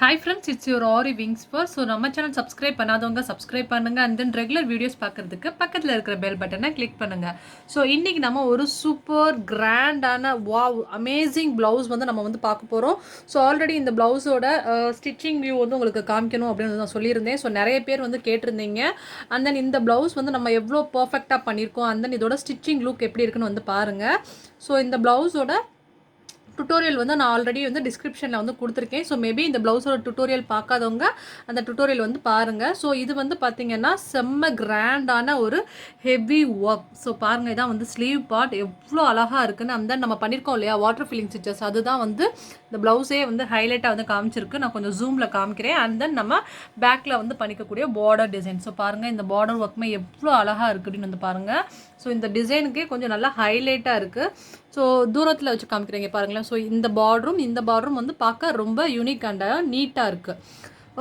Hi friends, it's your Aariwingsworld. So நம்ம channel subscribe பண்ணாதவங்க subscribe பண்ணுங்க and then ரெகுலர் வீடியோஸ் பார்க்கிறதுக்கு பக்கத்துல இருக்கிற பெல் பட்டனை கிளிக் பண்ணுங்க. ஸோ இன்னைக்கு நம்ம ஒரு சூப்பர் கிராண்டான வாவ் அமேசிங் பிளவுஸ் வந்து நம்ம வந்து பார்க்க போகிறோம். ஸோ ஆல்ரெடி இந்த பிளவுஸோட ஸ்டிச்சிங் வியூ வந்து உங்களுக்கு காமிக்கணும் அப்படின்னு நான் சொல்லியிருந்தேன். ஸோ நிறைய பேர் வந்து கேட்டிருந்தீங்க. அண்ட் தென் இந்த பிளவுஸ் வந்து நம்ம எவ்வளோ பர்ஃபெக்டாக பண்ணியிருக்கோம், அண்ட் தென் இதோட ஸ்டிச்சிங் லுக் எப்படி இருக்குன்னு வந்து பாருங்கள். ஸோ இந்த பிளவுஸோட டுட்டோரியல் வந்து நான் ஆல்ரெடி வந்து டிஸ்கிரிப்ஷனில் வந்து கொடுத்துருக்கேன். ஸோ மேபி இந்த ப்ளவுஸோட டுட்டோரியல் பார்க்காதவங்க அந்த டுட்டோரியல் வந்து பாருங்கள். ஸோ இது வந்து பார்த்திங்கன்னா செம்ம கிராண்டான ஒரு ஹெவி ஒர்க். ஸோ பாருங்கள், இதான் வந்து ஸ்லீவ் பார்ட் எவ்வளோ அழகாக இருக்குன்னு அந்த நம்ம பண்ணியிருக்கோம் இல்லையா வாட்டர் ஃபில்லிங் ஸ்டிச்சஸ், அதுதான் வந்து இந்த ப்ளவுஸே வந்து ஹைலைட்டாக வந்து காமிச்சிருக்கு. நான் கொஞ்சம் ஜூமில் காமிக்கிறேன். அண்ட் தென் நம்ம பேக்கில் வந்து பண்ணிக்கக்கூடிய பார்டர் டிசைன். ஸோ பாருங்கள், இந்த பார்டர் ஒர்க்குமே எவ்வளோ அழகாக இருக்குது அப்படின்னு வந்து பாருங்கள். ஸோ இந்த டிசைனுக்கே கொஞ்சம் நல்லா ஹைலைட்டாக இருக்குது. ஸோ தூரத்தில் வச்சு காமிக்கிறீங்க பாருங்களேன். ஸோ இந்த பார்டரும் வந்து பார்க்க ரொம்ப யூனிக் அண்ட் நீட்டாக இருக்குது.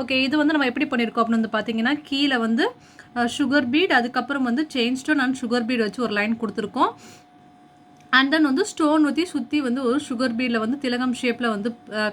ஓகே, இது வந்து நம்ம எப்படி பண்ணியிருக்கோம் அப்படின்னு வந்து பார்த்தீங்கன்னா, கீழே வந்து சுகர் பீட், அதுக்கப்புறம் வந்து chain stone and sugar beat வச்சு ஒரு லைன் கொடுத்துருக்கோம். அண்ட் தென் வந்து ஸ்டோன் ஊற்றி சுற்றி வந்து ஒரு சுகர் பீடில் வந்து திலகம் ஷேப்பில் வந்து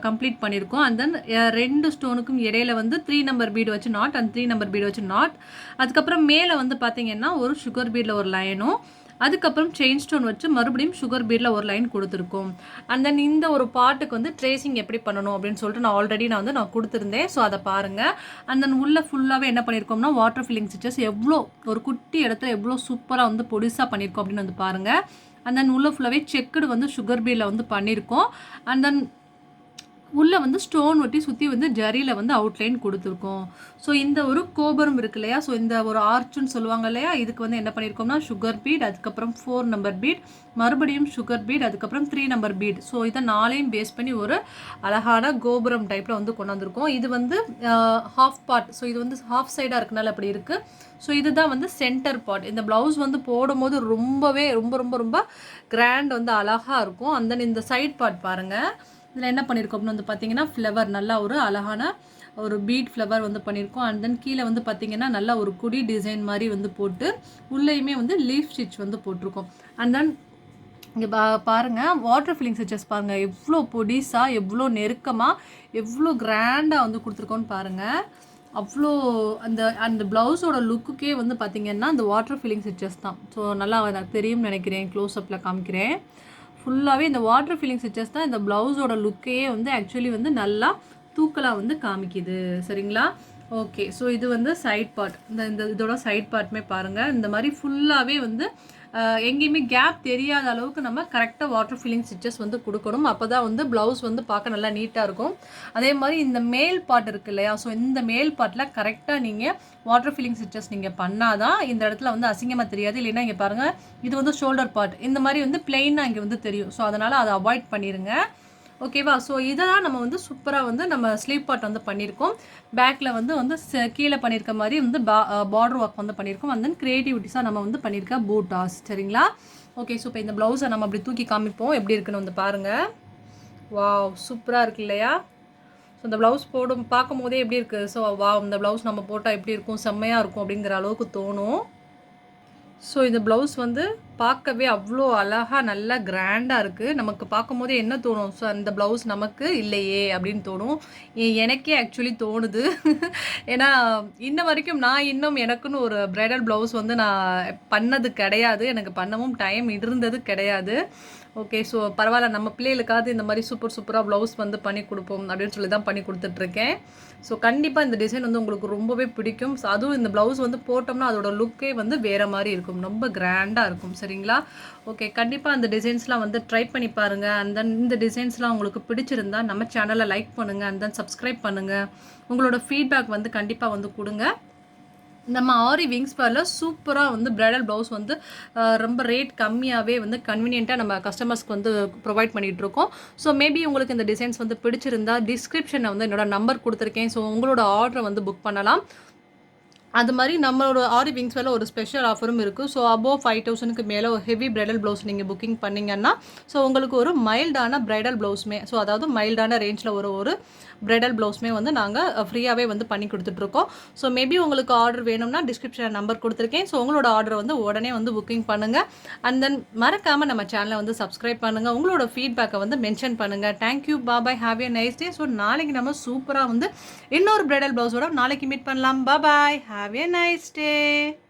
கம்ப்ளீட் பண்ணியிருக்கோம். அண்ட் தென் 2 ஸ்டோனுக்கும் இடையில வந்து 3 நம்பர் பீடு வச்சு நாட் அண்ட் 3 நம்பர் பீடு வச்சு நாட். அதுக்கப்புறம் மேலே வந்து பார்த்தீங்கன்னா ஒரு சுகர் பீடில் ஒரு லைனும், அதுக்கப்புறம் செயின் ஸ்டோன் வச்சு மறுபடியும் சுகர் பீடில் ஒரு லைன் கொடுத்துருக்கோம். அண்ட் தென் இந்த ஒரு பாட்டுக்கு வந்து ட்ரேசிங் எப்படி பண்ணணும் அப்படின்னு சொல்லிட்டு நான் ஆல்ரெடி நான் கொடுத்துருந்தேன். ஸோ அதை பாருங்கள். அண்ட் தென் உள்ளே ஃபுல்லாகவே என்ன பண்ணியிருக்கோம்னா வாட்டர் ஃபில்லிங் ஸ்டிச்சஸ் எவ்வளோ ஒரு குட்டி இடத்துல எவ்வளோ சூப்பராக வந்து பொடிசாக பண்ணியிருக்கோம் அப்படின்னு வந்து பாருங்கள். அண்ட் தென் உள்ளே ஃபுல்லாகவே செக்குடு வந்து சுகர் பீடில் வந்து பண்ணியிருக்கோம். அண்ட் தென் உள்ளே வந்து ஸ்டோன் ஒட்டி சுற்றி வந்து ஜரியில் வந்து அவுட்லைன் கொடுத்துருக்கோம். ஸோ இந்த ஒரு கோபுரம் இருக்கு இல்லையா, ஸோ இந்த ஒரு ஆர்ச்சுன்னு சொல்லுவாங்க இல்லையா, இதுக்கு வந்து என்ன பண்ணியிருக்கோம்னா சுகர் பீட், அதுக்கப்புறம் 4 நம்பர் பீட், மறுபடியும் சுகர் பீட், அதுக்கப்புறம் 3 நம்பர் பீட். ஸோ இதை 4ஐயும் பேஸ் பண்ணி ஒரு அழகான கோபுரம் டைப்பில் வந்து கொண்டு வந்திருக்கோம். இது வந்து ஹாஃப் பார்ட். ஸோ இது வந்து ஹாஃப் சைடாக இருக்கனால அப்படி இருக்குது. ஸோ இதுதான் வந்து சென்டர் பார்ட். இந்த ப்ளவுஸ் வந்து போடும்போது ரொம்பவே ரொம்ப ரொம்ப ரொம்ப கிராண்ட் வந்து அழகாக இருக்கும். அந்த இந்த சைட் பார்ட் பாருங்கள். இதில் என்ன பண்ணியிருக்கோம் அப்படின்னு வந்து பார்த்தீங்கன்னா ஃப்ளவர், நல்லா ஒரு அழகான ஒரு பீட் ஃப்ளவர் வந்து பண்ணியிருக்கோம். அண்ட் தென் கீழே வந்து பார்த்தீங்கன்னா நல்லா ஒரு குடி டிசைன் மாதிரி வந்து போட்டு உள்ளேயுமே வந்து லீஃப் ஸ்டிச் வந்து போட்டிருக்கோம். அண்ட் தென் இங்கே பாருங்கள், வாட்டர் ஃபில்லிங் ஸ்டிச்சஸ் பாருங்கள் எவ்வளோ பொடிசாக எவ்வளோ நெருக்கமாக எவ்வளோ கிராண்டாக வந்து கொடுத்துருக்கோன்னு பாருங்கள். அவ்வளோ அந்த அந்த ப்ளவுஸோட லுக்குக்கே வந்து பார்த்திங்கன்னா அந்த வாட்டர் ஃபில்லிங் ஸ்டிச்சஸ் தான். ஸோ நல்லா எனக்கு தெரியும்னு நினைக்கிறேன், க்ளோஸ்அப்பில் காமிக்கிறேன். ஃபுல்லாகவே இந்த வாட்டர் ஃபில்லிங் ஸ்டிச்சஸ் தான் இந்த ப்ளவுஸோட லுக்கையே வந்து ஆக்சுவலி வந்து நல்லா தூக்கலாக வந்து காமிக்குது. சரிங்களா? ஓகே, ஸோ இது வந்து சைட் பார்ட். இந்த இதோட சைட் பார்ட்டுமே பாருங்கள். இந்த மாதிரி ஃபுல்லாகவே வந்து எங்கேயுமே கேப் தெரியாத அளவுக்கு நம்ம கரெக்டாக வாட்டர் ஃபில்லிங் ஸ்டிச்சஸ் வந்து கொடுக்கணும். அப்போ தான் வந்து ப்ளவுஸ் வந்து பார்க்க நல்லா நீட்டாக இருக்கும். அதே மாதிரி இந்த மேல் பார்ட் இருக்குது இல்லையா, ஸோ இந்த மேல் பார்ட்டில் கரெக்டாக நீங்கள் வாட்டர் ஃபில்லிங் ஸ்டிச்சஸ் நீங்கள் பண்ணால் தான் இந்த இடத்துல வந்து அசிங்கமாக தெரியாது. இல்லைன்னா இங்கே பாருங்கள், இது வந்து ஷோல்டர் பார்ட், இந்த மாதிரி வந்து பிளெயினாக இங்கே வந்து தெரியும். ஸோ அதனால் அதை அவாய்ட் பண்ணிடுங்க. ஓகேவா? ஸோ இதை தான் நம்ம வந்து சூப்பராக வந்து நம்ம ஸ்லீவ் பார்ட் வந்து பண்ணியிருக்கோம். பேக்கில் வந்து கீழே பண்ணியிருக்க மாதிரி வந்து பார்டர் ஒர்க் வந்து பண்ணியிருக்கோம். அண்ட் தென் க்ரியேட்டிவிட்டிஸாக நம்ம வந்து பண்ணியிருக்க பூட்டாஸ். சரிங்களா? ஓகே, ஸோ இப்போ இந்த ப்ளவுஸை நம்ம அப்படி தூக்கி காமிப்போம் எப்படி இருக்குன்னு வந்து பாருங்கள். வாவ், சூப்பராக இருக்கு இல்லையா? ஸோ இந்த ப்ளவுஸ் பார்க்கும் போதே எப்படி இருக்குது. ஸோ வாவ், இந்த ப்ளவுஸ் நம்ம போட்டால் எப்படி இருக்கும், செம்மையாக இருக்கும் அப்படிங்கிற அளவுக்கு தோணும். ஸோ இந்த ப்ளவுஸ் வந்து பார்க்கவே அவ்வளோ அழகாக நல்லா கிராண்டாக இருக்குது. நமக்கு பார்க்கும் போதே என்ன தோணும், ஸோ அந்த ப்ளவுஸ் நமக்கு இல்லையே அப்படின்னு தோணும். எனக்கே ஆக்சுவலி தோணுது. ஏன்னா இன்ன வரைக்கும் நான் எனக்குன்னு ஒரு ப்ரைடல் ப்ளவுஸ் வந்து நான் பண்ணது கிடையாது. எனக்கு பண்ணவும் டைம் இருந்தது கிடையாது. ஓகே, ஸோ பரவாயில்ல, நம்ம பிள்ளைகளுக்காவது இந்த மாதிரி சூப்பராக ப்ளவுஸ் வந்து பண்ணி கொடுப்போம் அப்படின்னு சொல்லி தான் பண்ணி கொடுத்துட்ருக்கேன். ஸோ கண்டிப்பாக இந்த டிசைன் வந்து உங்களுக்கு ரொம்பவே பிடிக்கும். ஸோ அதுவும் இந்த ப்ளவுஸ் வந்து போட்டோம்னா அதோட லுக்கே வந்து வேறு மாதிரி இருக்கும், ரொம்ப கிராண்டாக இருக்கும். சரிங்களா? ஓகே, கண்டிப்பாக அந்த டிசைன்ஸ்லாம் வந்து ட்ரை பண்ணி பாருங்கள். அண்ட் தென் இந்த டிசைன்ஸ்லாம் உங்களுக்கு பிடிச்சிருந்தா நம்ம சேனலை லைக் பண்ணுங்கள், அண்ட் தென் சப்ஸ்கிரைப் பண்ணுங்கள். உங்களோட ஃபீட்பேக் வந்து கண்டிப்பாக வந்து கொடுங்க. நம்ம ஆரிவிங்ஸ்வர்ல்டில் சூப்பராக வந்து ப்ரைடல் ப்ளவுஸ் வந்து ரொம்ப ரேட் கம்மியாகவே வந்து கன்வீனியண்ட்டாக நம்ம கஸ்டமர்ஸ்க்கு வந்து ப்ரொவைட் பண்ணிகிட்ருக்கோம். ஸோ மேபி உங்களுக்கு இந்த டிசைன்ஸ் வந்து பிடிச்சிருந்தா டிஸ்கிரிப்ஷனில் வந்து என்னோட நம்பர் கொடுத்துருக்கேன். ஸோ உங்களோட ஆர்டரை வந்து புக் பண்ணலாம். அது மாதிரி நம்மளோட ஆரி விங்ஸ்வேல ஒரு ஸ்பெஷல் ஆஃபரும் இருக்குது. ஸோ அபோவ் 5000க்கு மேலே ஒரு ஹெவி பிரைடல் ப்ளவுஸ் நீங்கள் புக்கிங் பண்ணிங்கன்னா ஸோ உங்களுக்கு ஒரு மைல்டான பிரைடல் ப்ளவுஸுமே ஸோ அதாவது மைல்டான ரேஞ்சில் ஒரு பிரைடல் ப்ளவுஸுமே வந்து நாங்கள் ஃப்ரீயாகவே வந்து பண்ணி கொடுத்துட்ருக்கோம். ஸோ மேபி உங்களுக்கு ஆர்டர் வேணும்னா டிஸ்கிரிப்ஷனில் நம்பர் கொடுத்துருக்கேன். ஸோ உங்களோட ஆர்டர் வந்து உடனே வந்து புக்கிங் பண்ணுங்கள். அண்ட் தென் மறக்காமல் நம்ம சேனலை வந்து சப்ஸ்கிரைப் பண்ணுங்கள். உங்களோட ஃபீட்பேக்கை வந்து மென்ஷன் பண்ணுங்கள். Thank you, bye, have a nice day. So நாளைக்கு நம்ம சூப்பராக வந்து இன்னொரு பிரைடல் ப்ளவுஸோட நாளைக்கு மீட் பண்ணலாம். பாய், have a nice day.